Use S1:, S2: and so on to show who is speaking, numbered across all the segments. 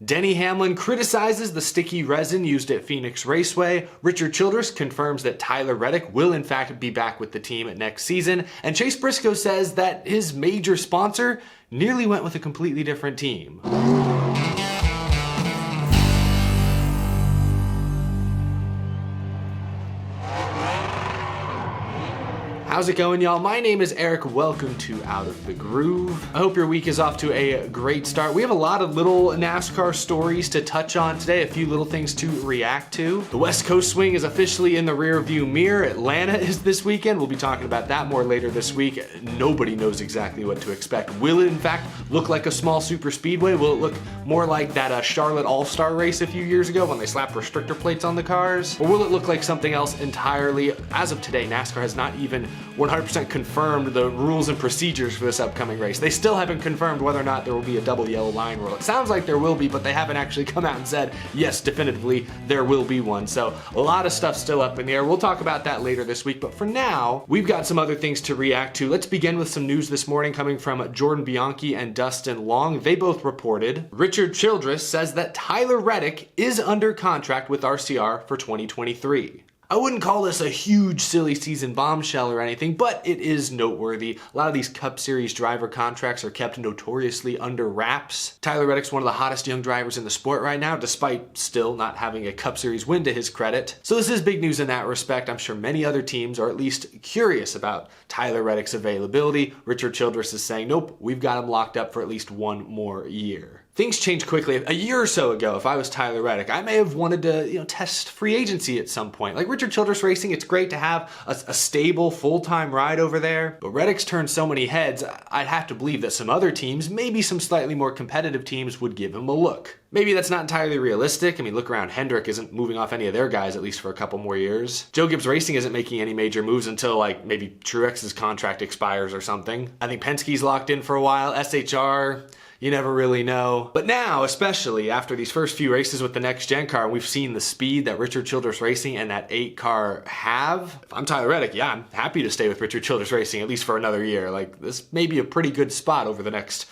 S1: Denny Hamlin criticizes the sticky resin used at Phoenix Raceway. Richard Childress confirms that Tyler Reddick will in fact be back with the team next season. And Chase Briscoe says that his major sponsor nearly went with a completely different team. How's it going, y'all? My name is Eric. Welcome to Out of the Groove. I hope your week is off to a great start. We have a lot of little NASCAR stories to touch on today, a few little things to react to. The West Coast swing is officially in the rearview mirror. Atlanta is this weekend. We'll be talking about that more later this week. Nobody knows exactly what to expect. Will it in fact look like a small super speedway? Will it look more like that Charlotte All-Star race a few years ago when they slapped restrictor plates on the cars? Or will it look like something else entirely? As of today, NASCAR has not even 100% confirmed the rules and procedures for this upcoming race. They still haven't confirmed whether or not there will be a double yellow line rule. It sounds like there will be, but they haven't actually come out and said, yes, definitively, there will be one. So a lot of stuff still up in the air. We'll talk about that later this week, but for now, we've got some other things to react to. Let's begin with some news this morning coming from Jordan Bianchi and Dustin Long. They both reported. Richard Childress says that Tyler Reddick is under contract with RCR for 2023. I wouldn't call this a huge silly season bombshell or anything, but it is noteworthy. A lot of these Cup Series driver contracts are kept notoriously under wraps. Tyler Reddick's one of the hottest young drivers in the sport right now, despite still not having a Cup Series win to his credit. So this is big news in that respect. I'm sure many other teams are at least curious about Tyler Reddick's availability. Richard Childress is saying, nope, we've got him locked up for at least one more year. Things change quickly. A year or so ago, if I was Tyler Reddick, I may have wanted to, test free agency at some point. Like Richard Childress Racing, it's great to have a stable, full-time ride over there. But Reddick's turned so many heads, I'd have to believe that some other teams, maybe some slightly more competitive teams, would give him a look. Maybe that's not entirely realistic. I mean, look around. Hendrick isn't moving off any of their guys, at least for a couple more years. Joe Gibbs Racing isn't making any major moves until, maybe Truex's contract expires or something. I think Penske's locked in for a while. SHR... you never really know. But now, especially after these first few races with the next gen car, we've seen the speed that Richard Childress Racing and that 8 car have. If I'm Tyler Reddick, yeah, I'm happy to stay with Richard Childress Racing at least for another year. This may be a pretty good spot over the next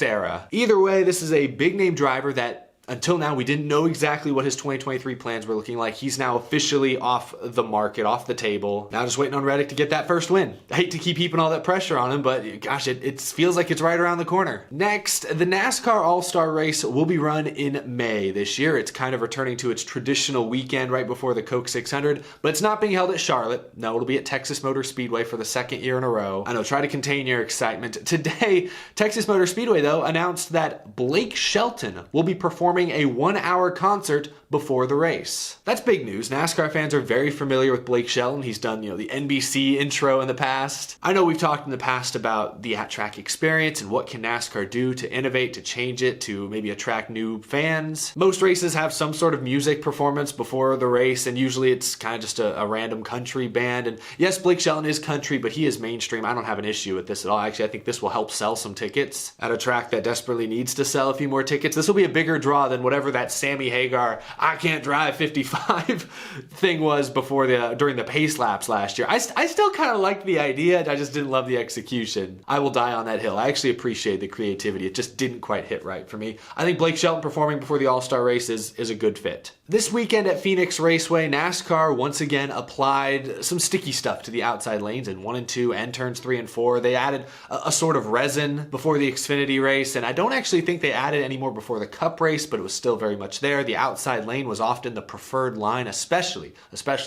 S1: era. Either way, this is a big name driver that until now, we didn't know exactly what his 2023 plans were looking like. He's now officially off the market, off the table. Now just waiting on Reddick to get that first win. I hate to keep heaping all that pressure on him, but gosh, it feels like it's right around the corner. Next, the NASCAR All-Star Race will be run in May this year. It's kind of returning to its traditional weekend right before the Coke 600, but it's not being held at Charlotte. No, it'll be at Texas Motor Speedway for the second year in a row. I know, try to contain your excitement. Today, Texas Motor Speedway, though, announced that Blake Shelton will be performing a 1-hour concert before the race. That's big news. NASCAR fans are very familiar with Blake Shelton. He's done, the NBC intro in the past. I know we've talked in the past about the at-track experience and what can NASCAR do to innovate, to change it, to maybe attract new fans. Most races have some sort of music performance before the race, and usually it's kind of just a random country band. And yes, Blake Shelton is country, but he is mainstream. I don't have an issue with this at all. Actually, I think this will help sell some tickets at a track that desperately needs to sell a few more tickets. This will be a bigger draw than whatever that Sammy Hagar I can't drive 55 thing was during the pace laps last year. I still kind of liked the idea. I just didn't love the execution. I will die on that hill. I actually appreciate the creativity. It just didn't quite hit right for me. I think Blake Shelton performing before the All-Star race is a good fit. This weekend at Phoenix Raceway, NASCAR once again applied some sticky stuff to the outside lanes in 1 and 2 and turns 3 and 4. They added a sort of resin before the Xfinity race, and I don't actually think they added any more before the Cup race, but it was still very much there. The outside lane was often the preferred line, especially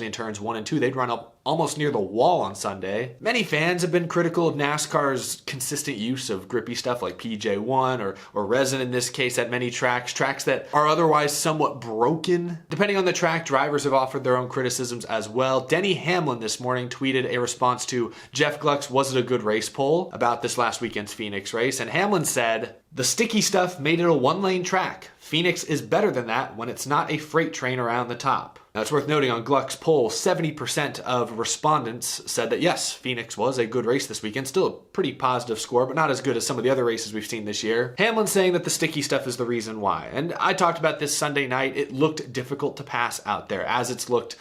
S1: in turns 1 and 2. They'd run up almost near the wall on Sunday. Many fans have been critical of NASCAR's consistent use of grippy stuff like PJ1 or resin in this case at many tracks that are otherwise somewhat broken. Depending on the track, drivers have offered their own criticisms as well. Denny Hamlin this morning tweeted a response to Jeff Gluck's "Was it a good race" poll about this last weekend's Phoenix race, and Hamlin said, "The sticky stuff made it a 1-lane track. Phoenix is better than that when it's not a freight train around the top." Now, it's worth noting on Gluck's poll, 70% of respondents said that yes, Phoenix was a good race this weekend. Still a pretty positive score, but not as good as some of the other races we've seen this year. Hamlin saying that the sticky stuff is the reason why. And I talked about this Sunday night. It looked difficult to pass out there, as it's looked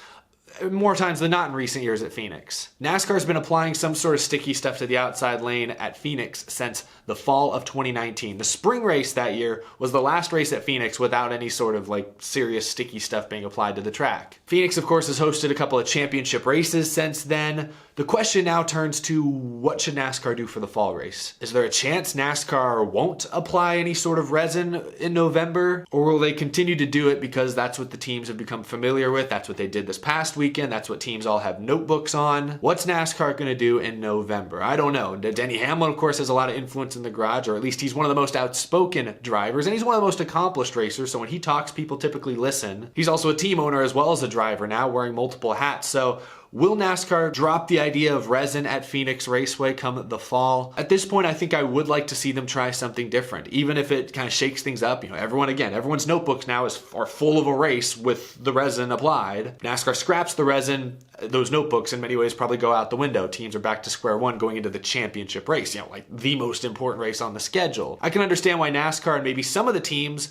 S1: more times than not in recent years at Phoenix. NASCAR's been applying some sort of sticky stuff to the outside lane at Phoenix since the fall of 2019. The spring race that year was the last race at Phoenix without any sort of serious sticky stuff being applied to the track. Phoenix, of course, has hosted a couple of championship races since then. The question now turns to, what should NASCAR do for the fall race? Is there a chance NASCAR won't apply any sort of resin in November? Or will they continue to do it because that's what the teams have become familiar with? That's what they did this past weekend. That's what teams all have notebooks on. What's NASCAR going to do in November? I don't know. Denny Hamlin, of course, has a lot of influence in the garage, or at least he's one of the most outspoken drivers, and he's one of the most accomplished racers, so when he talks, people typically listen. He's also a team owner as well as a driver now, wearing multiple hats, so will NASCAR drop the idea of resin at Phoenix Raceway come the fall? At this point, I think I would like to see them try something different, even if it kind of shakes things up. Everyone's notebooks now are full of a race with the resin applied. NASCAR scraps the resin, those notebooks in many ways probably go out the window. Teams are back to square one going into the championship race, the most important race on the schedule. I can understand why NASCAR and maybe some of the teams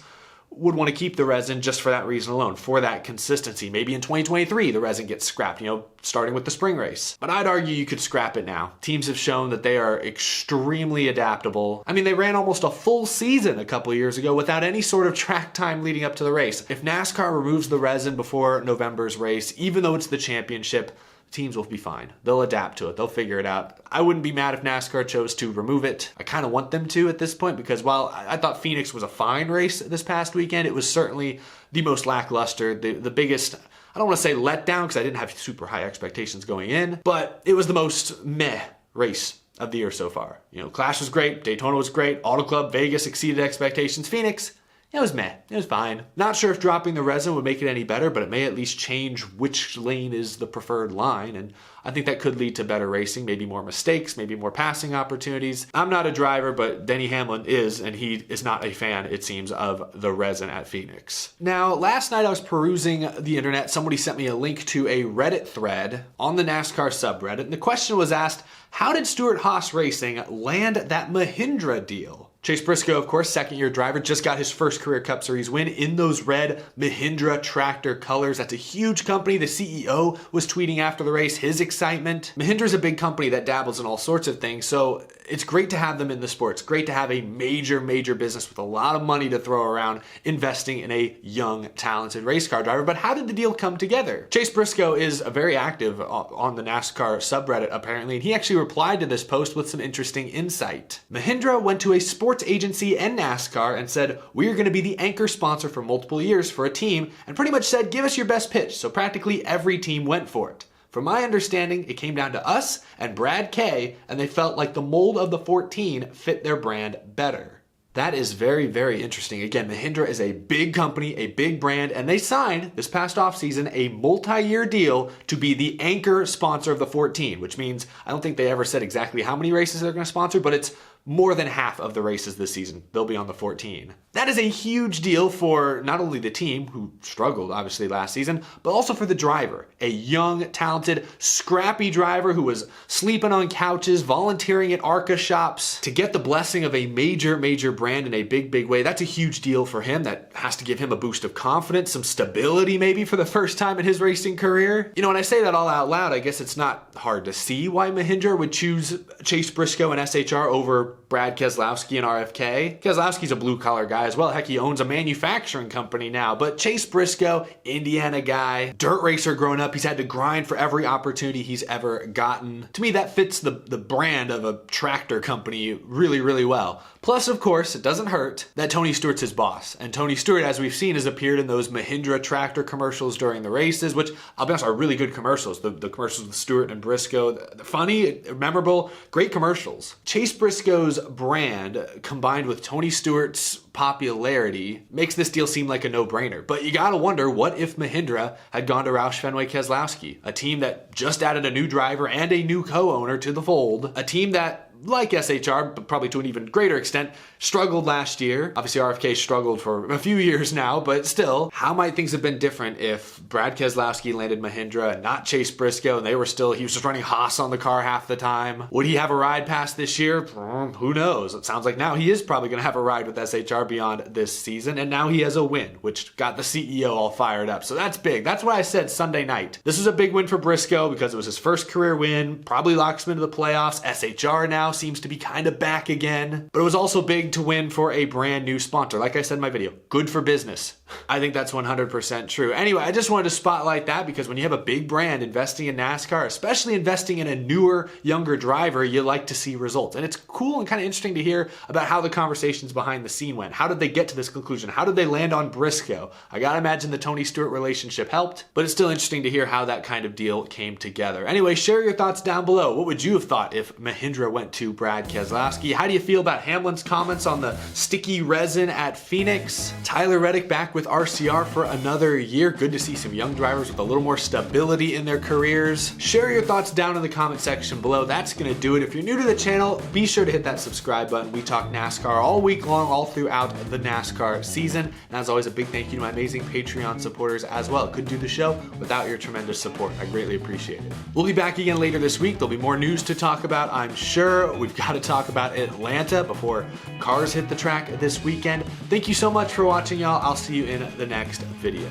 S1: would want to keep the resin just for that reason alone, for that consistency. Maybe in 2023, the resin gets scrapped, starting with the spring race. But I'd argue you could scrap it now. Teams have shown that they are extremely adaptable. They ran almost a full season a couple of years ago without any sort of track time leading up to the race. If NASCAR removes the resin before November's race, even though it's the championship, teams will be fine. They'll adapt to it. They'll figure it out. I wouldn't be mad if NASCAR chose to remove it. I kind of want them to at this point, because while I thought Phoenix was a fine race this past weekend, it was certainly the most lackluster, the biggest, I don't want to say letdown because I didn't have super high expectations going in, but it was the most meh race of the year so far. Clash was great, Daytona was great, Auto Club, Vegas exceeded expectations, Phoenix, it was meh. It was fine. Not sure if dropping the resin would make it any better, but it may at least change which lane is the preferred line, and I think that could lead to better racing, maybe more mistakes, maybe more passing opportunities. I'm not a driver, but Denny Hamlin is, and he is not a fan, it seems, of the resin at Phoenix. Now, last night I was perusing the internet. Somebody sent me a link to a Reddit thread on the NASCAR subreddit, and the question was asked, how did Stewart-Haas Racing land that Mahindra deal? Chase Briscoe, of course, second-year driver, just got his first career Cup Series win in those red Mahindra tractor colors. That's a huge company. The CEO was tweeting after the race his excitement. Mahindra is a big company that dabbles in all sorts of things, so it's great to have them in the sport. It's great to have a major, major business with a lot of money to throw around investing in a young, talented race car driver. But how did the deal come together? Chase Briscoe is very active on the NASCAR subreddit, apparently, and he actually replied to this post with some interesting insight. Mahindra went to a sports agency and NASCAR and said, we are going to be the anchor sponsor for multiple years for a team, and pretty much said, give us your best pitch. So practically every team went for it. From my understanding, it came down to us and Brad K, and they felt like the mold of the 14 fit their brand better. That is very, very interesting. Again, Mahindra is a big company, a big brand, and they signed this past offseason a multi-year deal to be the anchor sponsor of the 14, which means I don't think they ever said exactly how many races they're going to sponsor, but it's more than half of the races this season. They'll be on the 14. That is a huge deal for not only the team, who struggled obviously last season, but also for the driver. A young, talented, scrappy driver who was sleeping on couches, volunteering at ARCA shops to get the blessing of a major, major brand in a big, big way. That's a huge deal for him. That has to give him a boost of confidence, some stability maybe for the first time in his racing career. When I say that all out loud, I guess it's not hard to see why Mahindra would choose Chase Briscoe and SHR over Brad Keselowski and RFK. Keselowski's a blue-collar guy as well. Heck, he owns a manufacturing company now. But Chase Briscoe, Indiana guy, dirt racer growing up, he's had to grind for every opportunity he's ever gotten. To me, that fits the brand of a tractor company really, really well. Plus, of course, it doesn't hurt that Tony Stewart's his boss. And Tony Stewart, as we've seen, has appeared in those Mahindra tractor commercials during the races, which, I'll be honest, are really good commercials. The commercials with Stewart and Briscoe, they're funny, memorable, great commercials. Chase Briscoe's brand, combined with Tony Stewart's popularity, makes this deal seem like a no-brainer. But you gotta wonder, what if Mahindra had gone to Roush Fenway Keselowski, a team that just added a new driver and a new co-owner to the fold, a team that like SHR, but probably to an even greater extent, struggled last year. Obviously RFK struggled for a few years now, but still, how might things have been different if Brad Keselowski landed Mahindra and not Chase Briscoe, and he was just running Haas on the car half the time? Would he have a ride past this year? Who knows? It sounds like now he is probably going to have a ride with SHR beyond this season, and now he has a win, which got the CEO all fired up. So that's big. That's why I said Sunday night. This was a big win for Briscoe because it was his first career win, probably locks him into the playoffs. SHR now seems to be kind of back again, but it was also big to win for a brand new sponsor. Like I said in my video, good for business. I think that's 100% true. Anyway, I just wanted to spotlight that because when you have a big brand investing in NASCAR, especially investing in a newer, younger driver, you like to see results. And it's cool and kind of interesting to hear about how the conversations behind the scene went. How did they get to this conclusion? How did they land on Briscoe? I gotta imagine the Tony Stewart relationship helped, but it's still interesting to hear how that kind of deal came together. Anyway, share your thoughts down below. What would you have thought if Mahindra went to Brad Keselowski? How do you feel about Hamlin's comments on the sticky resin at Phoenix? Tyler Reddick back with RCR for another year. Good to see some young drivers with a little more stability in their careers. Share your thoughts down in the comment section below. That's gonna do it. If you're new to the channel, be sure to hit that subscribe button. We talk NASCAR all week long, all throughout the NASCAR season. And as always, a big thank you to my amazing Patreon supporters as well. Couldn't do the show without your tremendous support. I greatly appreciate it. We'll be back again later this week. There'll be more news to talk about, I'm sure. We've got to talk about Atlanta before cars hit the track this weekend. Thank you so much for watching, y'all. I'll see you in the next video.